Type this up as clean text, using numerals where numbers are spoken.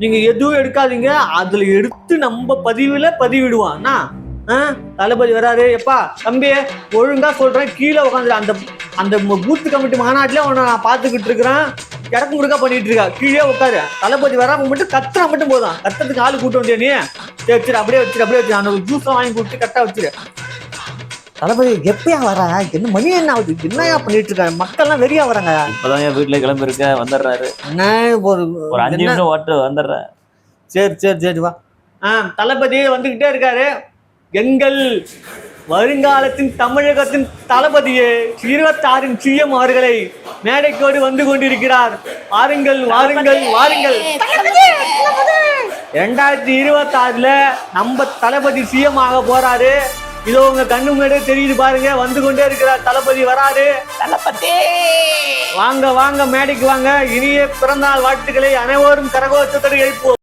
நீங்க எதுவும் எடுக்காதீங்க, அதுல எடுத்து நம்ம பதிவிடுவான். தளபதி வராரு, எப்பா தம்பி ஒழுங்கா சொல்றேன் கீழே உட்காந்துரு. அந்த அந்த பூத்து கமிட்டி மாநாட்டிலே உன்னை நான் பார்த்துக்கிட்டு இருக்கிறேன், கிடக்கு முடுக்கா பண்ணிட்டு இருக்கா, கீழே உட்காரு. தளபதி வராம மட்டும் கத்துறா மட்டும் போதும், கத்துறதுக்கு ஆளு கூட்டு வந்தியா நீ? சரி அப்படியே வச்சிரு அந்த ஜூஸ் வாங்கி கொடுத்து கரெக்டா வச்சிரு. தளபதி எப்பயா வரா? என்ன மணி என்ன ஆகுது? என்னயா பண்ணிட்டு இருக்காங்க? மக்கள்லாம் வெறியா வராங்க. இப்பதான் என் வீட்டுல கிளம்பி இருக்க, வந்துடுறாரு. என்ன ஒரு 5 நிமிஷம் ஓட்டு வந்துடுறேன். சரி வா. தளபதி வந்துகிட்டே இருக்காரு. எங்கள் வருங்காலத்தின் தமிழகத்தின் தளபதியே 26 சிஎம் அவர்களை மேடைக்கோடு வந்து கொண்டிருக்கிறார். வாருங்கள் 2026 நம்ம தளபதி சிஎம் ஆக போறாரு. இதோ உங்க கண்ணு முன்னாடியே தெரியுது பாருங்க, வந்து கொண்டே இருக்கிறார். தளபதி வராரு. தளபதி வாங்க மேடைக்கு வாங்க. இனிய பிறந்தநாள் வாழ்த்துக்களை அனைவரும் கரகோஷத்தோடு எழுப்புவோம்.